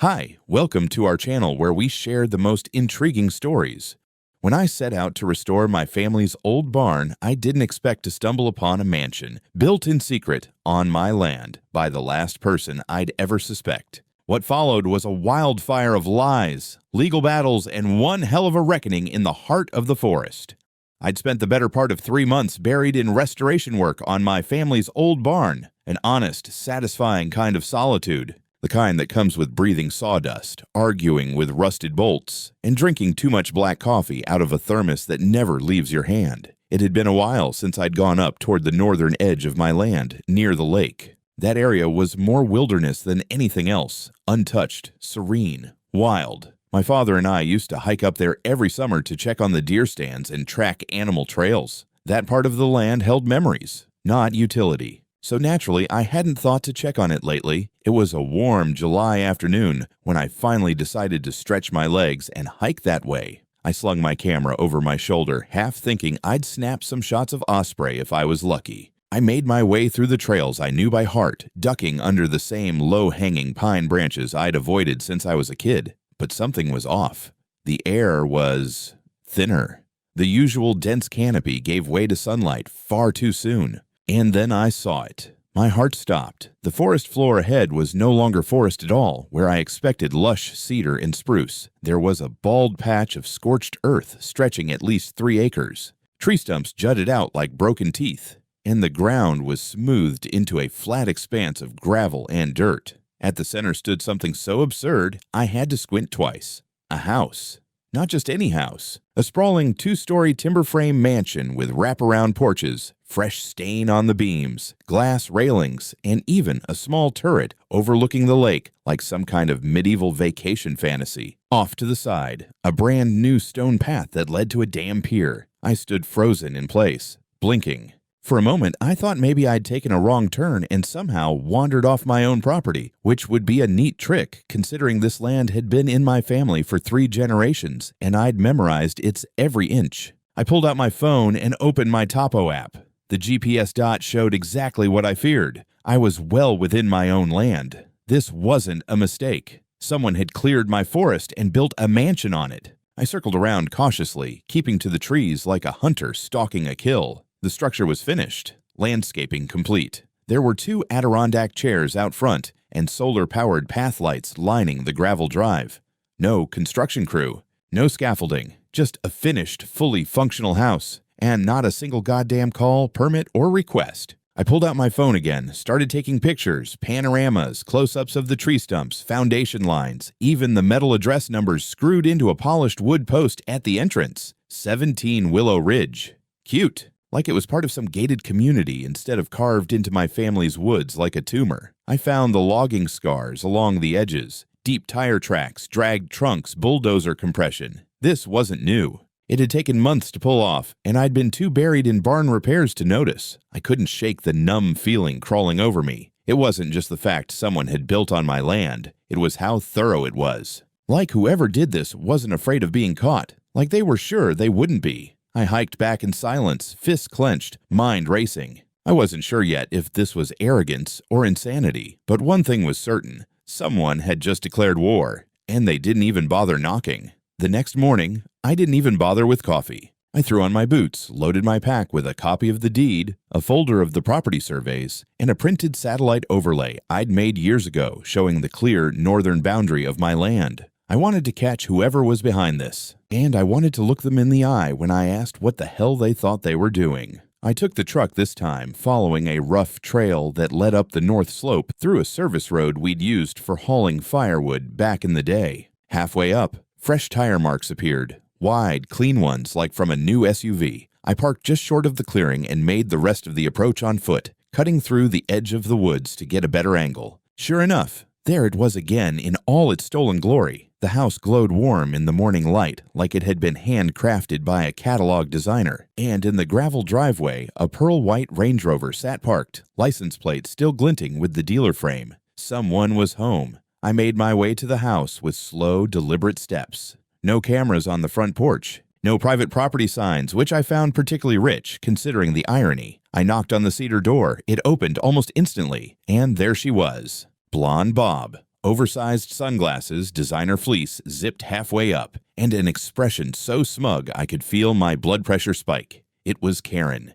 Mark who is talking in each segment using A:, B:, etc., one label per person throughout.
A: Hi, welcome to our channel where we share the most intriguing stories. When I set out to restore my family's old barn, I didn't expect to stumble upon a mansion built in secret on my land by the last person I'd ever suspect. What followed was a wildfire of lies, legal battles, and one hell of a reckoning in the heart of the forest. I'd spent the better part of 3 months buried in restoration work on my family's old barn, an honest, satisfying kind of solitude. The kind that comes with breathing sawdust, arguing with rusted bolts, and drinking too much black coffee out of a thermos that never leaves your hand. It had been a while since I'd gone up toward the northern edge of my land, near the lake. That area was more wilderness than anything else, untouched, serene, wild. My father and I used to hike up there every summer to check on the deer stands and track animal trails. That part of the land held memories, not utility. So naturally, I hadn't thought to check on it lately. It was a warm July afternoon when I finally decided to stretch my legs and hike that way. I slung my camera over my shoulder, half thinking I'd snap some shots of osprey if I was lucky. I made my way through the trails I knew by heart, ducking under the same low-hanging pine branches I'd avoided since I was a kid. But something was off. The air was thinner. The usual dense canopy gave way to sunlight far too soon. And then I saw it. My heart stopped. The forest floor ahead was no longer forest at all, where I expected lush cedar and spruce. There was a bald patch of scorched earth stretching at least 3 acres. Tree stumps jutted out like broken teeth, and the ground was smoothed into a flat expanse of gravel and dirt. At the center stood something so absurd, I had to squint twice. A house. Not just any house. A sprawling 2-story timber frame mansion with wraparound porches, fresh stain on the beams, glass railings, and even a small turret overlooking the lake like some kind of medieval vacation fantasy. Off to the side, a brand new stone path that led to a dam pier. I stood frozen in place, blinking. For a moment, I thought maybe I'd taken a wrong turn and somehow wandered off my own property, which would be a neat trick considering this land had been in my family for 3 generations and I'd memorized its every inch. I pulled out my phone and opened my Topo app. The GPS dot showed exactly what I feared. I was well within my own land. This wasn't a mistake. Someone had cleared my forest and built a mansion on it. I circled around cautiously, keeping to the trees like a hunter stalking a kill. The structure was finished, landscaping complete. There were 2 Adirondack chairs out front and solar-powered path lights lining the gravel drive. No construction crew, no scaffolding, just a finished, fully functional house, and not a single goddamn call, permit, or request. I pulled out my phone again, started taking pictures, panoramas, close-ups of the tree stumps, foundation lines, even the metal address numbers screwed into a polished wood post at the entrance. 17 Willow Ridge. Cute. Like it was part of some gated community instead of carved into my family's woods like a tumor. I found the logging scars along the edges, deep tire tracks, dragged trunks, bulldozer compression. This wasn't new. It had taken months to pull off, and I'd been too buried in barn repairs to notice. I couldn't shake the numb feeling crawling over me. It wasn't just the fact someone had built on my land. It was how thorough it was. Like whoever did this wasn't afraid of being caught. Like they were sure they wouldn't be. I hiked back in silence, fists clenched, mind racing. I wasn't sure yet if this was arrogance or insanity, but one thing was certain. Someone had just declared war, and they didn't even bother knocking. The next morning, I didn't even bother with coffee. I threw on my boots, loaded my pack with a copy of the deed, a folder of the property surveys, and a printed satellite overlay I'd made years ago showing the clear northern boundary of my land. I wanted to catch whoever was behind this, and I wanted to look them in the eye when I asked what the hell they thought they were doing. I took the truck this time, following a rough trail that led up the north slope through a service road we'd used for hauling firewood back in the day. Halfway up, fresh tire marks appeared, wide, clean ones like from a new SUV. I parked just short of the clearing and made the rest of the approach on foot, cutting through the edge of the woods to get a better angle. Sure enough, there it was again in all its stolen glory. The house glowed warm in the morning light, like it had been handcrafted by a catalog designer, and in the gravel driveway, a pearl-white Range Rover sat parked, license plate still glinting with the dealer frame. Someone was home. I made my way to the house with slow, deliberate steps. No cameras on the front porch. No private property signs, which I found particularly rich, considering the irony. I knocked on the cedar door. It opened almost instantly, and there she was. Blonde Bob. oversized sunglasses, designer fleece zipped halfway up, and an expression so smug I could feel my blood pressure spike. It was Karen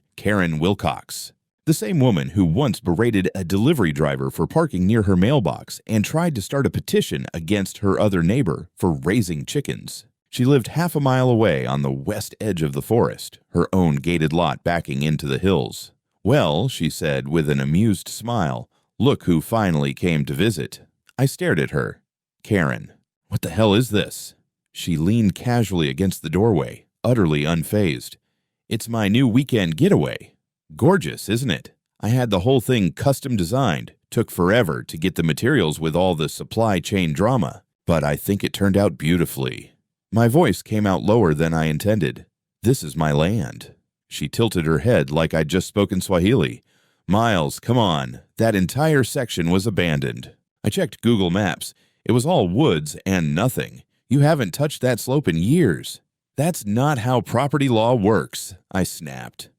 A: Wilcox. The same woman who once berated a delivery driver for parking near her mailbox and tried to start a petition against her other neighbor for raising chickens. She lived half a mile away on the west edge of the forest, her own gated lot backing into the hills. "Well," she said with an amused smile, "look who finally came to visit." I stared at her. "Karen, what the hell is this?" She leaned casually against the doorway, utterly unfazed. "It's my new weekend getaway. Gorgeous, isn't it? I had the whole thing custom designed. Took forever to get the materials with all the supply chain drama, but I think it turned out beautifully." My voice came out lower than I intended. "This is my land." She tilted her head like I'd just spoken Swahili. "Miles, come on. That entire section was abandoned. I checked Google Maps. It was all woods and nothing. You haven't touched that slope in years." "That's not how property law works," I snapped.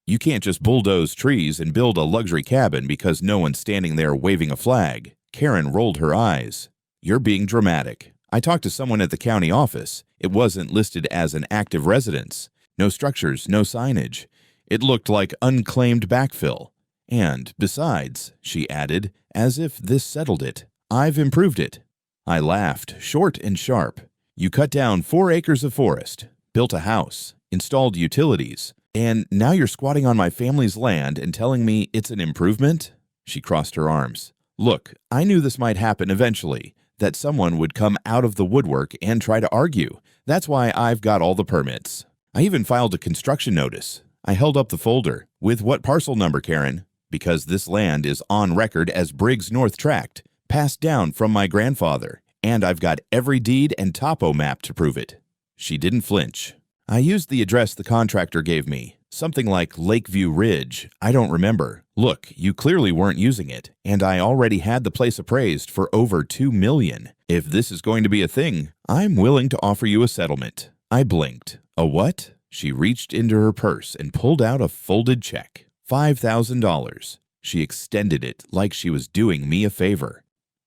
A: "You can't just bulldoze trees and build a luxury cabin because no one's standing there waving a flag." Karen rolled her eyes. "You're being dramatic. I talked to someone at the county office. It wasn't listed as an active residence. No structures, no signage. It looked like unclaimed backfill. And besides," she added, as if this settled it, "I've improved it." I laughed, short and sharp. "You cut down 4 acres of forest, built a house, installed utilities, and now you're squatting on my family's land and telling me it's an improvement?" She crossed her arms. "Look, I knew this might happen eventually, that someone would come out of the woodwork and try to argue. That's why I've got all the permits. I even filed a construction notice." I held up the folder. "With what parcel number, Karen? Because this land is on record as Briggs North Tract, passed down from my grandfather, and I've got every deed and topo map to prove it." She didn't flinch. "I used the address the contractor gave me, something like Lakeview Ridge. I don't remember. Look, you clearly weren't using it, and I already had the place appraised for over $2 million. If this is going to be a thing, I'm willing to offer you a settlement." I blinked. "A what?" She reached into her purse and pulled out a folded check. $5,000. She extended it like she was doing me a favor.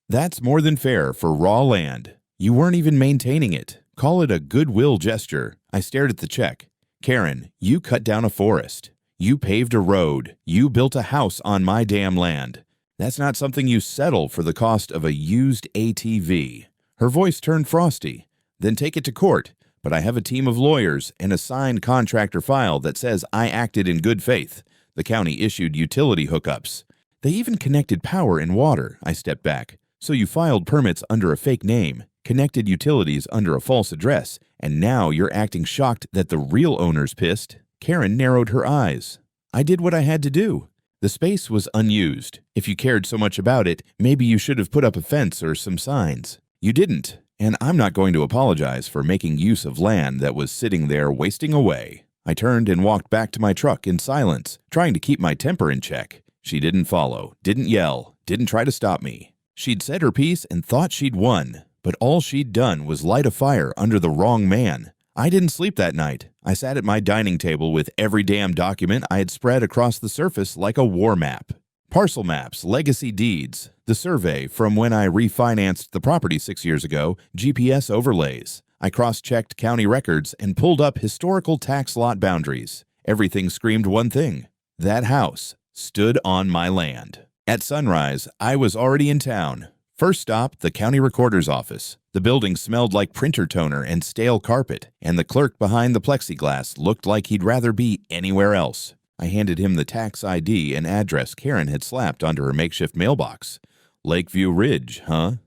A: "That's more than fair for raw land. You weren't even maintaining it. Call it a goodwill gesture." I stared at the check. "Karen, you cut down a forest. You paved a road. You built a house on my damn land. That's not something you settle for the cost of a used ATV." Her voice turned frosty. "Then take it to court, but I have a team of lawyers and a signed contractor file that says I acted in good faith. The county issued utility hookups. They even connected power and water." I stepped back. "So you filed permits under a fake name, connected utilities under a false address, and now you're acting shocked that the real owner's pissed?" Karen narrowed her eyes. "I did what I had to do. The space was unused. If you cared so much about it, maybe you should have put up a fence or some signs. You didn't, and I'm not going to apologize for making use of land that was sitting there wasting away." I turned and walked back to my truck in silence, trying to keep my temper in check. She didn't follow, didn't yell, didn't try to stop me. She'd said her piece and thought she'd won, but all she'd done was light a fire under the wrong man. I didn't sleep that night. I sat at my dining table with every damn document I had spread across the surface like a war map. Parcel maps, legacy deeds, the survey from when I refinanced the property 6 years ago, GPS overlays. I cross-checked county records and pulled up historical tax lot boundaries. Everything screamed one thing: that house stood on my land. At sunrise, I was already in town. First stop, the county recorder's office. The building smelled like printer toner and stale carpet, and the clerk behind the plexiglass looked like he'd rather be anywhere else. I handed him the tax ID and address Karen had slapped onto her makeshift mailbox. "Lakeview Ridge, huh?"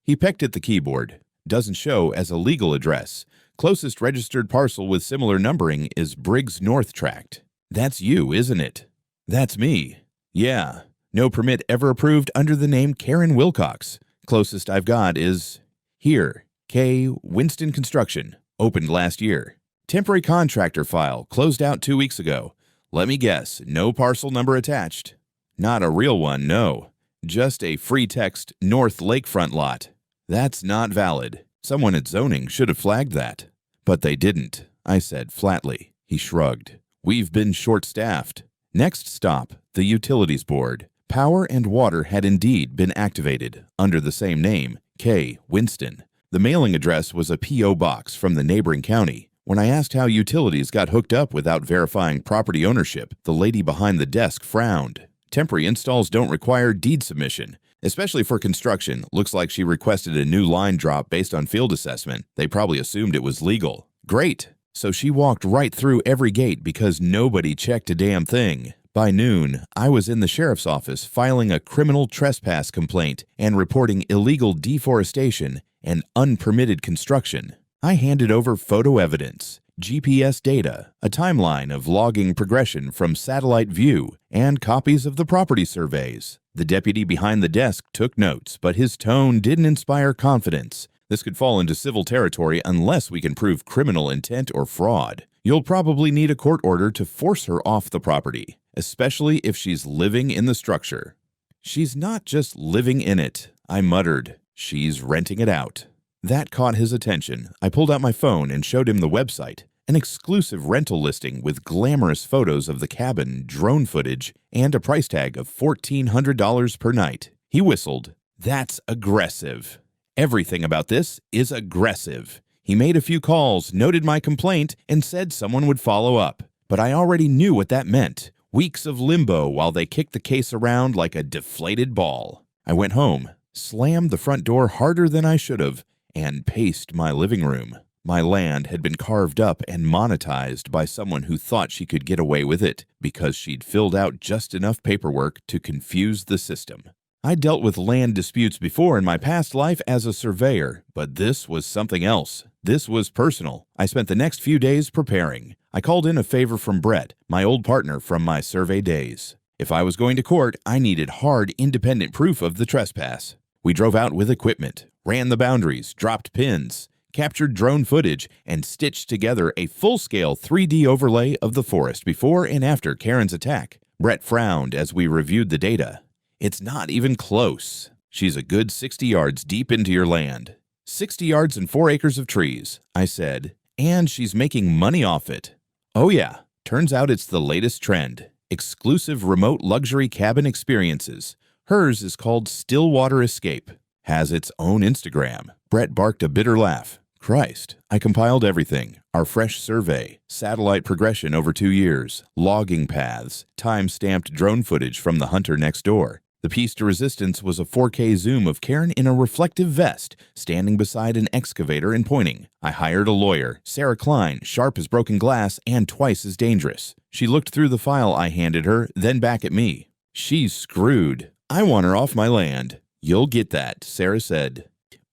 A: He pecked at the keyboard. "Doesn't show as a legal address. Closest registered parcel with similar numbering is Briggs North Tract." "That's you, isn't it?" "That's me. Yeah. No permit ever approved under the name Karen Wilcox. Closest I've got is here, K. Winston Construction, opened last year. Temporary contractor file, closed out 2 weeks ago. Let me guess, no parcel number attached." "Not a real one, no. Just a free text North Lakefront lot." "That's not valid. Someone at zoning should have flagged that." "But they didn't," I said flatly. He shrugged. "We've been short-staffed." Next stop, the utilities board. Power and water had indeed been activated, under the same name, K, Winston. The mailing address was a P.O. box from the neighboring county. When I asked how utilities got hooked up without verifying property ownership, the lady behind the desk frowned. Temporary installs don't require deed submission, especially for construction. Looks like she requested a new line drop based on field assessment. They probably assumed it was legal. Great! So she walked right through every gate because nobody checked a damn thing. By noon, I was in the sheriff's office filing a criminal trespass complaint and reporting illegal deforestation and unpermitted construction. I handed over photo evidence, GPS data, a timeline of logging progression from satellite view, and copies of the property surveys. The deputy behind the desk took notes, but his tone didn't inspire confidence. This could fall into civil territory unless we can prove criminal intent or fraud. You'll probably need a court order to force her off the property, especially if she's living in the structure. She's not just living in it, I muttered. She's renting it out. That caught his attention. I pulled out my phone and showed him the website, an exclusive rental listing with glamorous photos of the cabin, drone footage, and a price tag of $1,400 per night. He whistled. That's aggressive. Everything about this is aggressive. He made a few calls, noted my complaint, and said someone would follow up. But I already knew what that meant. Weeks of limbo while they kicked the case around like a deflated ball. I went home, slammed the front door harder than I should have, and paced my living room. My land had been carved up and monetized by someone who thought she could get away with it because she'd filled out just enough paperwork to confuse the system. I dealt with land disputes before in my past life as a surveyor, but this was something else. This was personal. I spent the next few days preparing. I called in a favor from Brett, my old partner from my survey days. If I was going to court, I needed hard, independent proof of the trespass. We drove out with equipment, ran the boundaries, dropped pins, captured drone footage, and stitched together a full-scale 3D overlay of the forest before and after Karen's attack. Brett frowned as we reviewed the data. It's not even close. She's a good 60 yards deep into your land. 60 yards and 4 acres of trees, I said, and she's making money off it. Oh yeah, turns out it's the latest trend. Exclusive remote luxury cabin experiences. Hers is called Stillwater Escape. Has its own Instagram. Brett barked a bitter laugh. Christ, I compiled everything. Our fresh survey, satellite progression over 2 years, logging paths, time-stamped drone footage from the hunter next door. The piece de resistance was a 4K zoom of Karen in a reflective vest, standing beside an excavator and pointing. I hired a lawyer, Sarah Klein, sharp as broken glass and twice as dangerous. She looked through the file I handed her, then back at me. She's screwed. I want her off my land. You'll get that, Sarah said.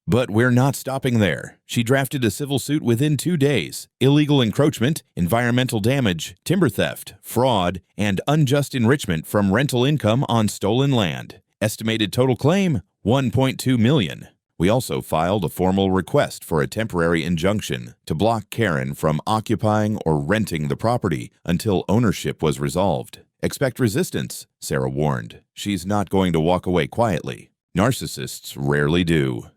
A: But we're not stopping there. She drafted a civil suit within 2 days. Illegal encroachment, environmental damage, timber theft, fraud, and unjust enrichment from rental income on stolen land. Estimated total claim, $1.2 million. We also filed a formal request for a temporary injunction to block Karen from occupying or renting the property until ownership was resolved. Expect resistance, Sarah warned. She's not going to walk away quietly. Narcissists rarely do.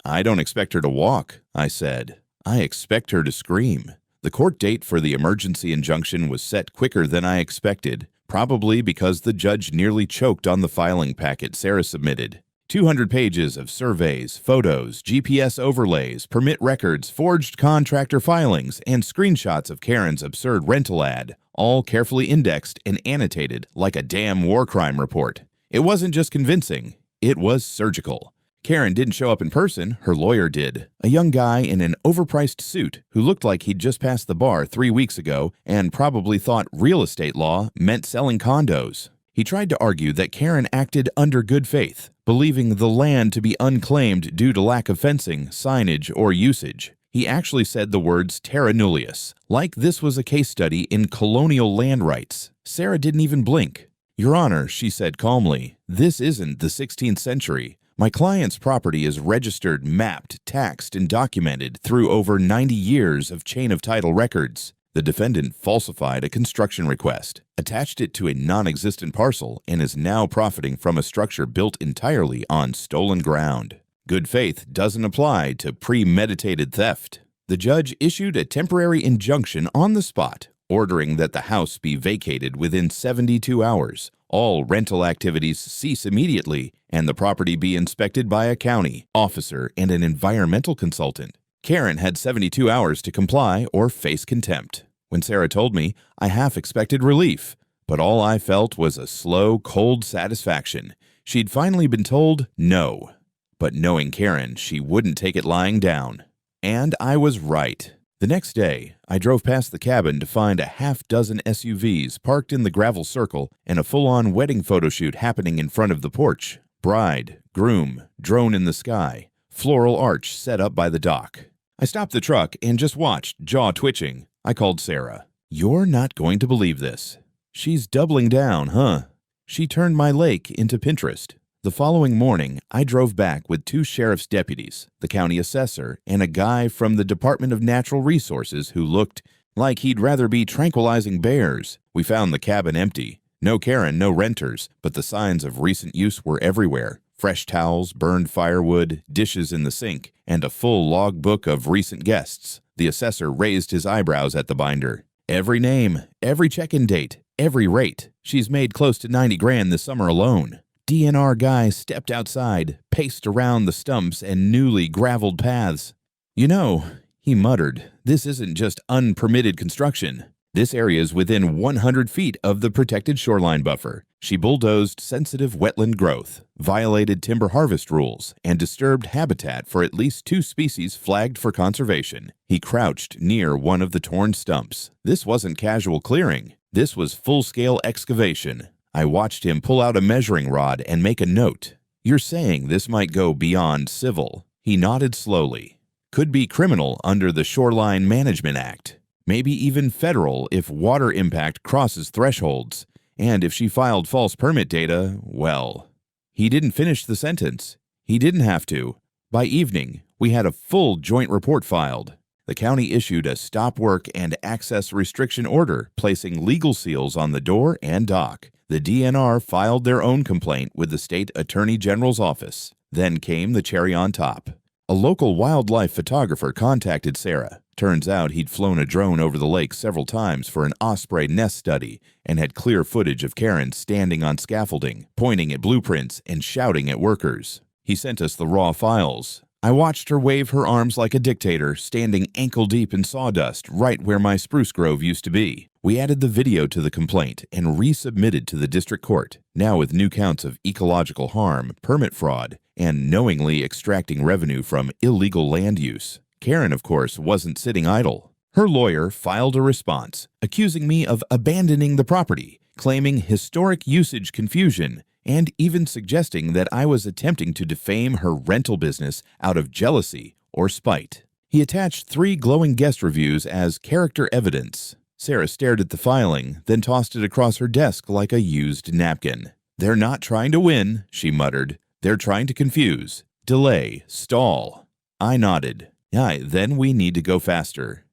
A: I don't expect her to walk, I said. I expect her to scream. The court date for the emergency injunction was set quicker than I expected, probably because the judge nearly choked on the filing packet Sarah submitted. 200 pages of surveys, photos, GPS overlays, permit records, forged contractor filings, and screenshots of Karen's absurd rental ad, all carefully indexed and annotated like a damn war crime report. It wasn't just convincing, it was surgical. Karen didn't show up in person, her lawyer did. A young guy in an overpriced suit who looked like he'd just passed the bar 3 weeks ago and probably thought real estate law meant selling condos. He tried to argue that Karen acted under good faith, believing the land to be unclaimed due to lack of fencing, signage, or usage. He actually said the words terra nullius, like this was a case study in colonial land rights. Sarah didn't even blink. Your Honor, she said calmly, this isn't the 16th century. My client's property is registered, mapped, taxed, and documented through over 90 years of chain of title records. The defendant falsified a construction request, attached it to a non-existent parcel, and is now profiting from a structure built entirely on stolen ground. Good faith doesn't apply to premeditated theft. The judge issued a temporary injunction on the spot, ordering that the house be vacated within 72 hours, all rental activities cease immediately, and the property be inspected by a county officer and an environmental consultant. Karen had 72 hours to comply or face contempt. When Sarah told me, I half expected relief, but all I felt was a slow, cold satisfaction. She'd finally been told no. But knowing Karen, she wouldn't take it lying down. And I was right. The next day, I drove past the cabin to find a half-dozen SUVs parked in the gravel circle and a full-on wedding photo shoot happening in front of the porch. Bride, groom, drone in the sky, floral arch set up by the dock. I stopped the truck and just watched, jaw twitching. I called Sarah. "You're not going to believe this." "She's doubling down, huh?" She turned my lake into Pinterest. The following morning, I drove back with 2 sheriff's deputies, the county assessor, and a guy from the Department of Natural Resources who looked like he'd rather be tranquilizing bears. We found the cabin empty. No Karen, no renters, but the signs of recent use were everywhere. Fresh towels, burned firewood, dishes in the sink, and a full logbook of recent guests. The assessor raised his eyebrows at the binder. "Every name, every check-in date, every rate. She's made close to 90 grand this summer alone." DNR guy stepped outside, paced around the stumps and newly graveled paths. "You know," he muttered, "this isn't just unpermitted construction. This area is within 100 feet of the protected shoreline buffer." She bulldozed sensitive wetland growth, violated timber harvest rules, and disturbed habitat for at least 2 species flagged for conservation. He crouched near one of the torn stumps. This wasn't casual clearing. This was full-scale excavation. I watched him pull out a measuring rod and make a note. "You're saying this might go beyond civil?" He nodded slowly. "Could be criminal under the Shoreline Management Act. Maybe even federal if water impact crosses thresholds. And if she filed false permit data, well." He didn't finish the sentence. He didn't have to. By evening, we had a full joint report filed. The county issued a stop work and access restriction order, placing legal seals on the door and dock. The DNR filed their own complaint with the state attorney general's office. Then came the cherry on top. A local wildlife photographer contacted Sarah. Turns out he'd flown a drone over the lake several times for an osprey nest study and had clear footage of Karen standing on scaffolding, pointing at blueprints and shouting at workers. He sent us the raw files. I watched her wave her arms like a dictator, standing ankle-deep in sawdust right where my spruce grove used to be. We added the video to the complaint and resubmitted to the district court, now with new counts of ecological harm, permit fraud, and knowingly extracting revenue from illegal land use. Karen, of course, wasn't sitting idle. Her lawyer filed a response, accusing me of abandoning the property, claiming historic usage confusion, and even suggesting that I was attempting to defame her rental business out of jealousy or spite. He attached 3 glowing guest reviews as character evidence. Sarah stared at the filing, then tossed it across her desk like a used napkin. "They're not trying to win," she muttered. "They're trying to confuse, delay, stall." I nodded. "Aye, then we need to go faster."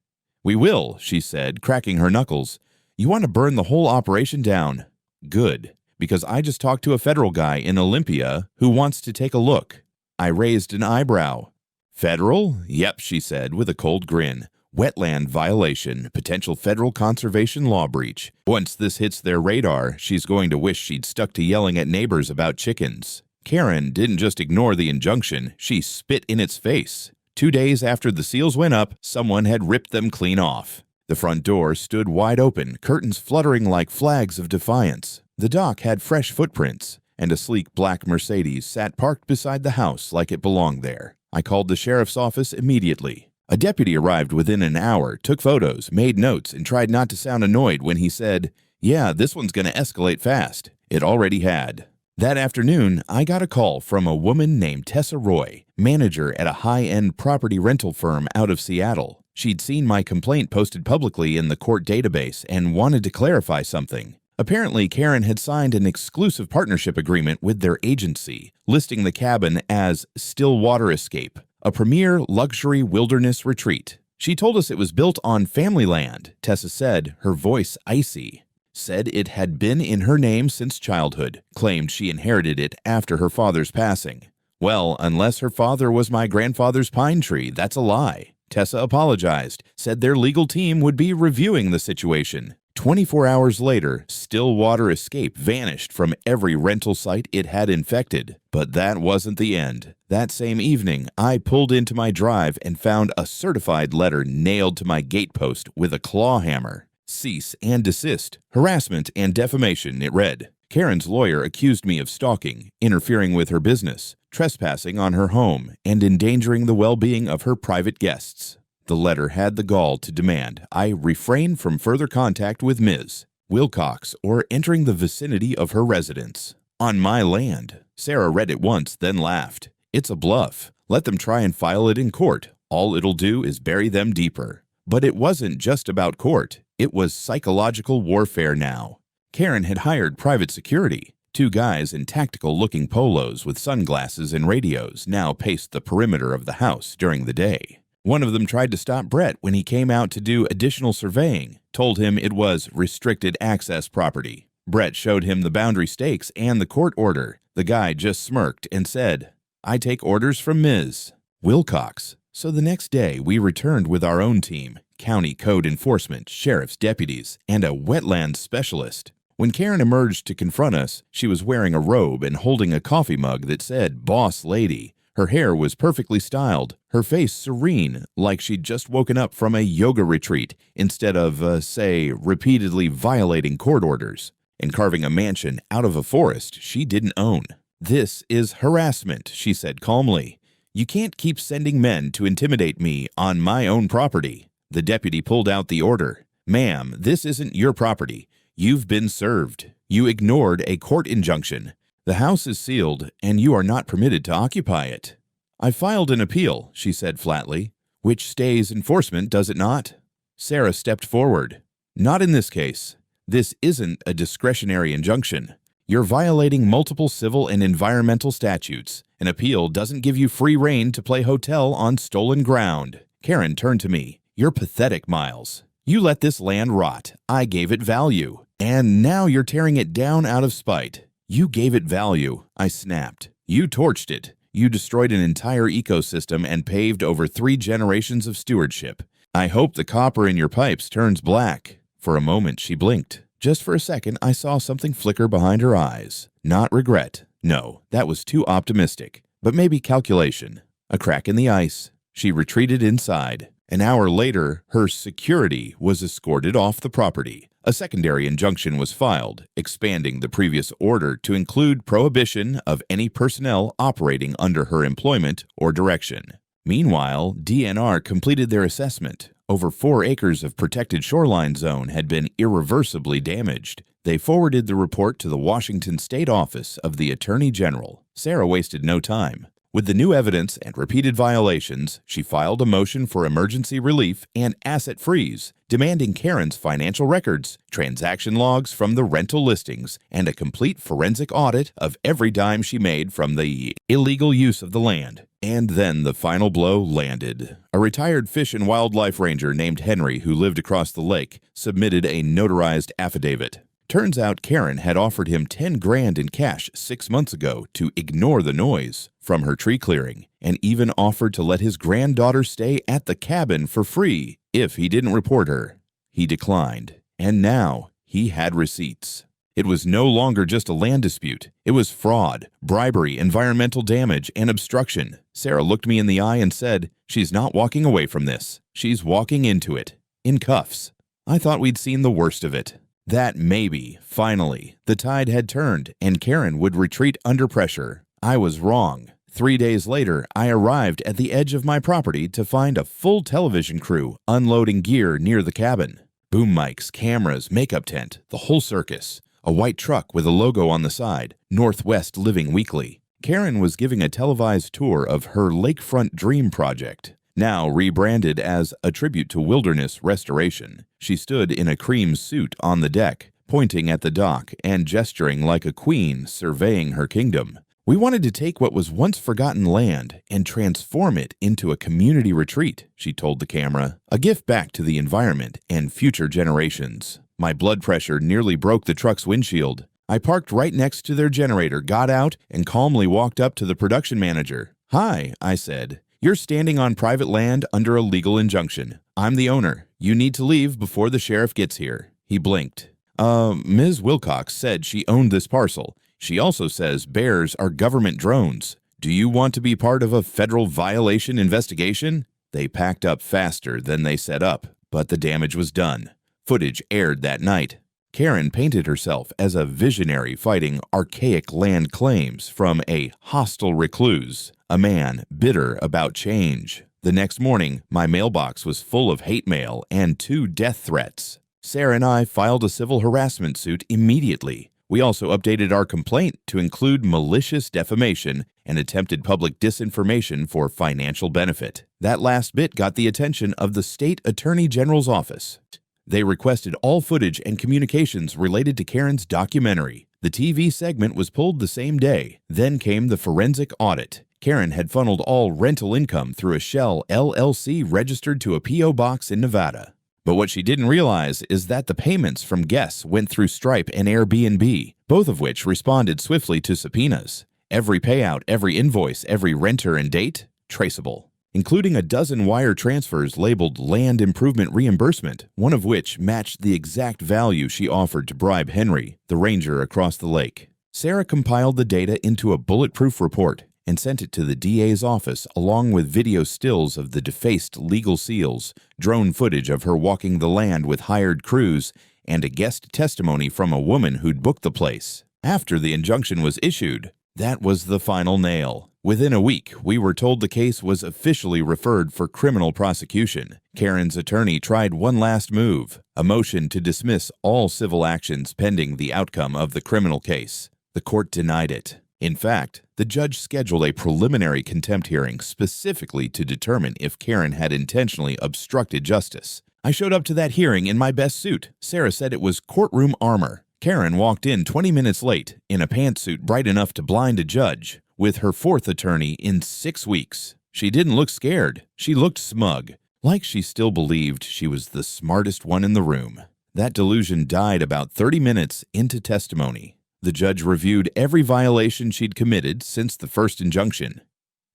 A: "We will," she said, cracking her knuckles. "You want to burn the whole operation down?" "Good. Because I just talked to a federal guy in Olympia who wants to take a look." I raised an eyebrow. "Federal?" "Yep," she said with a cold grin. "Wetland violation, potential federal conservation law breach. Once this hits their radar, she's going to wish she'd stuck to yelling at neighbors about chickens." Karen didn't just ignore the injunction, she spit in its face. 2 days after the seals went up, someone had ripped them clean off. The front door stood wide open, curtains fluttering like flags of defiance. The dock had fresh footprints, and a sleek black Mercedes sat parked beside the house like it belonged there. I called the sheriff's office immediately. A deputy arrived within an hour, took photos, made notes, and tried not to sound annoyed when he said, "Yeah, this one's going to escalate fast." It already had. That afternoon, I got a call from a woman named Tessa Roy, manager at a high-end property rental firm out of Seattle. She'd seen my complaint posted publicly in the court database and wanted to clarify something. Apparently, Karen had signed an exclusive partnership agreement with their agency, listing the cabin as Stillwater Escape, a premier luxury wilderness retreat. She told us it was built on family land, Tessa said, her voice icy. Said it had been in her name since childhood, claimed she inherited it after her father's passing. Well, unless her father was my grandfather's pine tree, that's a lie. Tessa apologized, said their legal team would be reviewing the situation. 24 hours later, still water escape vanished from every rental site it had infected. But that wasn't the end. That same evening, I pulled into my drive and found a certified letter nailed to my gatepost with a claw hammer. Cease and desist, harassment and defamation, it read. Karen's lawyer accused me of stalking, interfering with her business, trespassing on her home, and endangering the well-being of her private guests. The letter had the gall to demand I refrain from further contact with Ms. Wilcox or entering the vicinity of her residence. On my land. Sarah read it once, then laughed. It's a bluff. Let them try and file it in court. All it'll do is bury them deeper. But it wasn't just about court. It was psychological warfare now. Karen had hired private security. 2 guys in tactical-looking polos with sunglasses and radios now paced the perimeter of the house during the day. One of them tried to stop Brett when he came out to do additional surveying, told him it was restricted access property. Brett showed him the boundary stakes and the court order. The guy just smirked and said, I take orders from Ms. Wilcox. So the next day, we returned with our own team, county code enforcement, sheriff's deputies, and a wetlands specialist. When Karen emerged to confront us, she was wearing a robe and holding a coffee mug that said, Boss Lady. Her hair was perfectly styled, her face serene, like she'd just woken up from a yoga retreat instead of, say, repeatedly violating court orders and carving a mansion out of a forest she didn't own. This is harassment, she said calmly. You can't keep sending men to intimidate me on my own property. The deputy pulled out the order. Ma'am, this isn't your property. You've been served. You ignored a court injunction. The house is sealed, and you are not permitted to occupy it. I filed an appeal, she said flatly, which stays enforcement, does it not? Sarah stepped forward. Not in this case. This isn't a discretionary injunction. You're violating multiple civil and environmental statutes. An appeal doesn't give you free rein to play hotel on stolen ground. Karen turned to me. You're pathetic, Miles. You let this land rot. I gave it value. And now you're tearing it down out of spite. You gave it value, I snapped. You torched it. You destroyed an entire ecosystem and paved over 3 generations of stewardship. I hope the copper in your pipes turns black. For a moment, she blinked. Just for a second, I saw something flicker behind her eyes. Not regret. No, that was too optimistic. But maybe calculation. A crack in the ice. She retreated inside. An hour later, her security was escorted off the property. A secondary injunction was filed, expanding the previous order to include prohibition of any personnel operating under her employment or direction. Meanwhile, DNR completed their assessment. Over 4 acres of protected shoreline zone had been irreversibly damaged. They forwarded the report to the Washington State Office of the Attorney General. Sarah wasted no time. With the new evidence and repeated violations, she filed a motion for emergency relief and asset freeze, demanding Karen's financial records, transaction logs from the rental listings, and a complete forensic audit of every dime she made from the illegal use of the land. And then the final blow landed. A retired fish and wildlife ranger named Henry, who lived across the lake, submitted a notarized affidavit. Turns out Karen had offered him $10,000 in cash 6 months ago to ignore the noise from her tree clearing, and even offered to let his granddaughter stay at the cabin for free if he didn't report her. He declined, and now he had receipts. It was no longer just a land dispute. It was fraud, bribery, environmental damage, and obstruction. Sarah looked me in the eye and said, "She's not walking away from this. She's walking into it. In cuffs." I thought we'd seen the worst of it. That maybe, finally, the tide had turned and Karen would retreat under pressure. I was wrong. 3 days later, I arrived at the edge of my property to find a full television crew unloading gear near the cabin. Boom mics, cameras, makeup tent, the whole circus. A white truck with a logo on the side, Northwest Living Weekly. Karen was giving a televised tour of her lakefront dream project, now rebranded as a tribute to wilderness restoration. She stood in a cream suit on the deck, pointing at the dock and gesturing like a queen surveying her kingdom. We wanted to take what was once forgotten land and transform it into a community retreat, she told the camera, a gift back to the environment and future generations. My blood pressure nearly broke the truck's windshield. I parked right next to their generator, got out, and calmly walked up to the production manager. "Hi," I said. "You're standing on private land under a legal injunction. I'm the owner. You need to leave before the sheriff gets here." He blinked. Ms. Wilcox said she owned this parcel. She also says bears are government drones. Do you want to be part of a federal violation investigation? They packed up faster than they set up, but the damage was done. Footage aired that night. Karen painted herself as a visionary fighting archaic land claims from a hostile recluse, a man bitter about change. The next morning, my mailbox was full of hate mail and 2 death threats. Sarah and I filed a civil harassment suit immediately. We also updated our complaint to include malicious defamation and attempted public disinformation for financial benefit. That last bit got the attention of the state attorney general's office. They requested all footage and communications related to Karen's documentary. The TV segment was pulled the same day. Then came the forensic audit. Karen had funneled all rental income through a shell LLC registered to a P.O. box in Nevada. But what she didn't realize is that the payments from guests went through Stripe and Airbnb, both of which responded swiftly to subpoenas. Every payout, every invoice, every renter and date, traceable, including a dozen wire transfers labeled land improvement reimbursement, one of which matched the exact value she offered to bribe Henry, the ranger across the lake. Sarah compiled the data into a bulletproof report and sent it to the DA's office along with video stills of the defaced legal seals, drone footage of her walking the land with hired crews, and a guest testimony from a woman who'd booked the place. After the injunction was issued, that was the final nail. Within a week, we were told the case was officially referred for criminal prosecution. Karen's attorney tried one last move, a motion to dismiss all civil actions pending the outcome of the criminal case. The court denied it. In fact, the judge scheduled a preliminary contempt hearing specifically to determine if Karen had intentionally obstructed justice. I showed up to that hearing in my best suit. Sarah said it was courtroom armor. Karen walked in 20 minutes late, in a pantsuit bright enough to blind a judge, with her 4th attorney in 6 weeks. She didn't look scared. She looked smug, like she still believed she was the smartest one in the room. That delusion died about 30 minutes into testimony. The judge reviewed every violation she'd committed since the first injunction.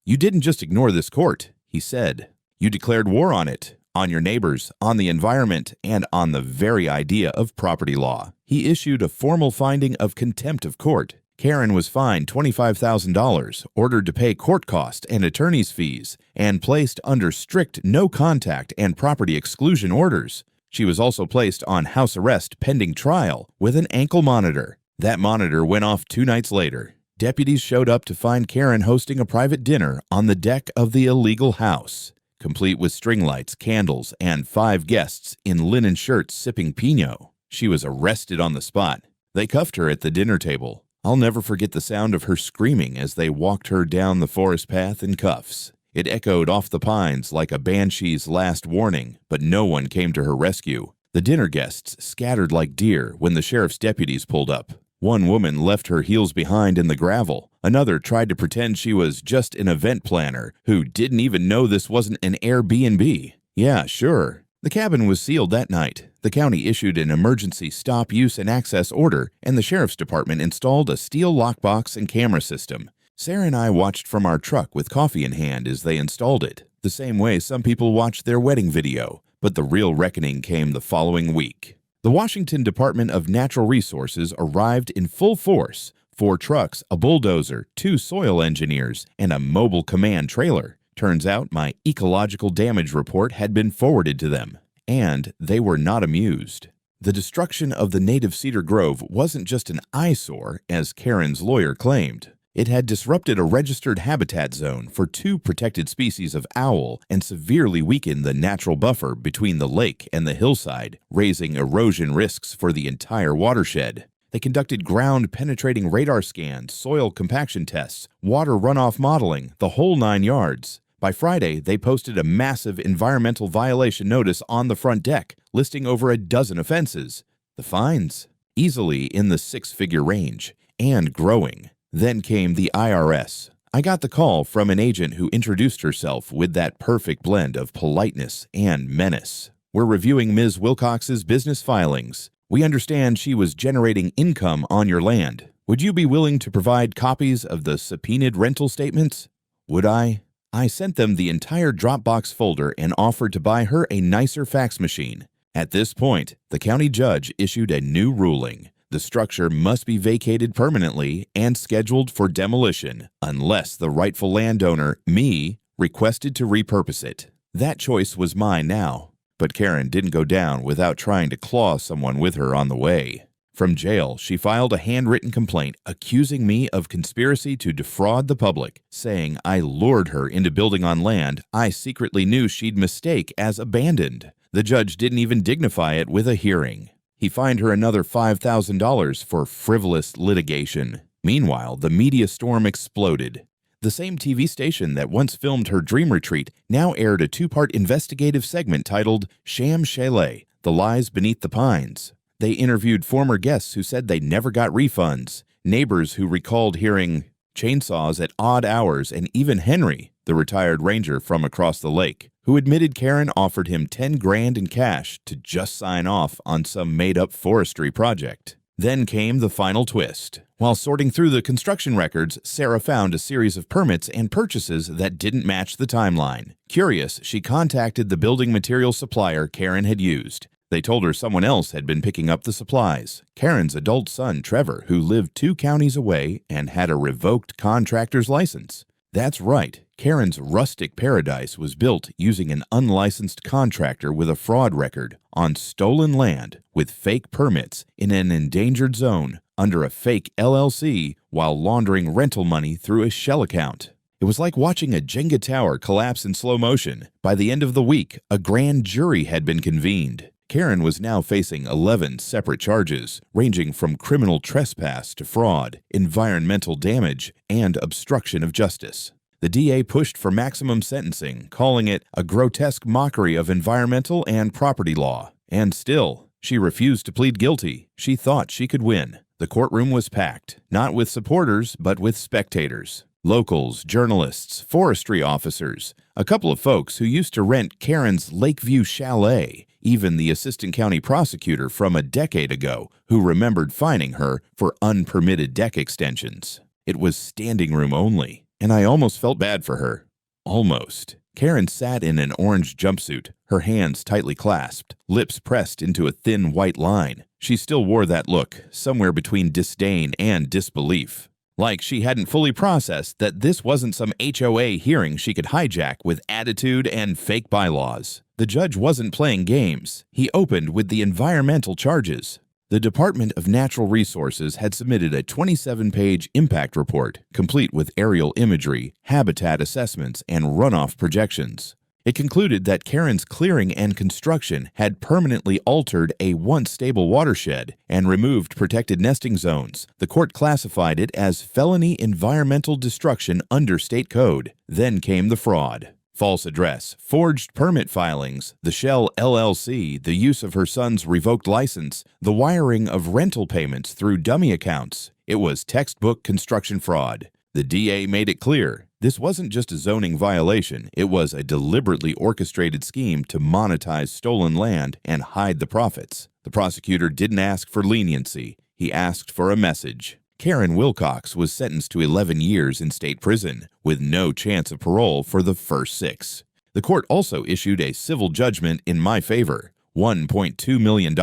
A: "You didn't just ignore this court," he said. "You declared war on it, on your neighbors, on the environment, and on the very idea of property law." He issued a formal finding of contempt of court. Karen was fined $25,000, ordered to pay court costs and attorney's fees, and placed under strict no-contact and property exclusion orders. She was also placed on house arrest pending trial with an ankle monitor. That monitor went off 2 nights later. Deputies showed up to find Karen hosting a private dinner on the deck of the illegal house, complete with string lights, candles, and 5 guests in linen shirts sipping Pinot. She was arrested on the spot. They cuffed her at the dinner table. I'll never forget the sound of her screaming as they walked her down the forest path in cuffs. It echoed off the pines like a banshee's last warning, but no one came to her rescue. The dinner guests scattered like deer when the sheriff's deputies pulled up. One woman left her heels behind in the gravel. Another tried to pretend she was just an event planner who didn't even know this wasn't an Airbnb. Yeah, sure. The cabin was sealed that night. The county issued an emergency stop use and access order, and the sheriff's department installed a steel lockbox and camera system. Sarah and I watched from our truck with coffee in hand as they installed it, the same way some people watched their wedding video. But the real reckoning came the following week. The Washington Department of Natural Resources arrived in full force. 4 trucks, a bulldozer, 2 soil engineers, and a mobile command trailer. Turns out my ecological damage report had been forwarded to them, and they were not amused. The destruction of the native cedar grove wasn't just an eyesore, as Karen's lawyer claimed. It had disrupted a registered habitat zone for 2 protected species of owl and severely weakened the natural buffer between the lake and the hillside, raising erosion risks for the entire watershed. They conducted ground-penetrating radar scans, soil compaction tests, water runoff modeling, the whole 9 yards. By Friday, they posted a massive environmental violation notice on the front deck, listing over a dozen offenses. The fines? Easily in the 6-figure range, and growing. Then came the IRS. I got the call from an agent who introduced herself with that perfect blend of politeness and menace. "We're reviewing Ms. Wilcox's business filings. We understand she was generating income on your land. Would you be willing to provide copies of the subpoenaed rental statements?" Would I? I sent them the entire Dropbox folder and offered to buy her a nicer fax machine. At this point, the county judge issued a new ruling. The structure must be vacated permanently and scheduled for demolition unless the rightful landowner, me, requested to repurpose it. That choice was mine now. But Karen didn't go down without trying to claw someone with her on the way. From jail, she filed a handwritten complaint accusing me of conspiracy to defraud the public, saying I lured her into building on land I secretly knew she'd mistake as abandoned. The judge didn't even dignify it with a hearing. He fined her another $5,000 for frivolous litigation. Meanwhile, the media storm exploded. The same TV station that once filmed her dream retreat now aired a two-part investigative segment titled Sham Chalet: The Lies Beneath the Pines. They interviewed former guests who said they never got refunds, neighbors who recalled hearing chainsaws at odd hours, and even Henry, the retired ranger from across the lake, who admitted Karen offered him $10,000 in cash to just sign off on some made-up forestry project. Then came the final twist. While sorting through the construction records, Sarah found a series of permits and purchases that didn't match the timeline. Curious, she contacted the building material supplier Karen had used. They told her someone else had been picking up the supplies. Karen's adult son, Trevor, who lived 2 counties away and had a revoked contractor's license. That's right, Karen's rustic paradise was built using an unlicensed contractor with a fraud record on stolen land with fake permits in an endangered zone under a fake LLC while laundering rental money through a shell account. It was like watching a Jenga tower collapse in slow motion. By the end of the week, a grand jury had been convened. Karen was now facing 11 separate charges, ranging from criminal trespass to fraud, environmental damage, and obstruction of justice. The DA pushed for maximum sentencing, calling it a grotesque mockery of environmental and property law. And still, she refused to plead guilty. She thought she could win. The courtroom was packed, not with supporters, but with spectators. Locals, journalists, forestry officers, a couple of folks who used to rent Karen's Lakeview Chalet, even the assistant county prosecutor from a decade ago who remembered fining her for unpermitted deck extensions. It was standing room only, and I almost felt bad for her. Almost. Karen sat in an orange jumpsuit, her hands tightly clasped, lips pressed into a thin white line. She still wore that look, somewhere between disdain and disbelief. Like she hadn't fully processed that this wasn't some HOA hearing she could hijack with attitude and fake bylaws. The judge wasn't playing games. He opened with the environmental charges. The Department of Natural Resources had submitted a 27-page impact report, complete with aerial imagery, habitat assessments, and runoff projections. It concluded that Karen's clearing and construction had permanently altered a once stable watershed and removed protected nesting zones. The court classified it as felony environmental destruction under state code. Then came the fraud. False address, forged permit filings, the Shell LLC, the use of her son's revoked license, the wiring of rental payments through dummy accounts. It was textbook construction fraud. The DA made it clear this wasn't just a zoning violation, it was a deliberately orchestrated scheme to monetize stolen land and hide the profits. The prosecutor didn't ask for leniency, he asked for a message. Karen Wilcox was sentenced to 11 years in state prison, with no chance of parole for the first 6. The court also issued a civil judgment in my favor, $1.2 million,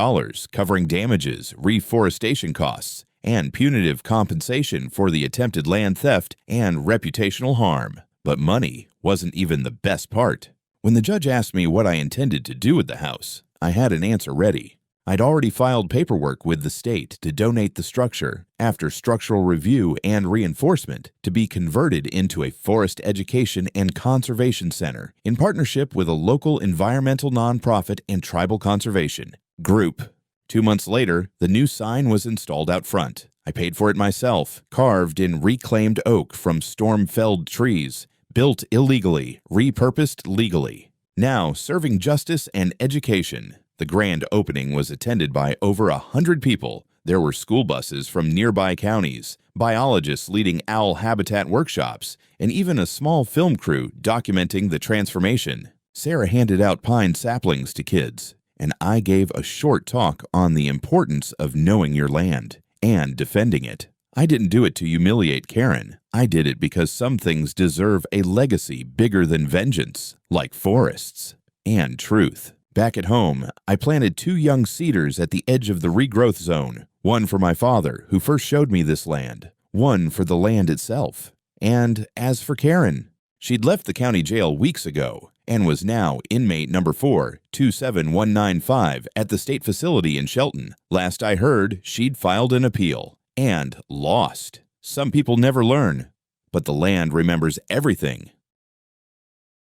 A: covering damages, reforestation costs, and punitive compensation for the attempted land theft and reputational harm. But money wasn't even the best part. When the judge asked me what I intended to do with the house, I had an answer ready. I'd already filed paperwork with the state to donate the structure, after structural review and reinforcement, to be converted into a forest education and conservation center in partnership with a local environmental nonprofit and tribal conservation group. 2 months later, the new sign was installed out front. I paid for it myself, carved in reclaimed oak from storm-felled trees, built illegally, repurposed legally. Now serving justice and education. The grand opening was attended by over 100 people. There were school buses from nearby counties, biologists leading owl habitat workshops, and even a small film crew documenting the transformation. Sarah handed out pine saplings to kids, and I gave a short talk on the importance of knowing your land and defending it. I didn't do it to humiliate Karen. I did it because some things deserve a legacy bigger than vengeance, like forests and truth. Back at home, I planted 2 young cedars at the edge of the regrowth zone, one for my father, who first showed me this land, one for the land itself. And as for Karen, she'd left the county jail weeks ago and was now inmate number 427195 at the state facility in Shelton. Last I heard, she'd filed an appeal and lost. Some people never learn, but the land remembers everything.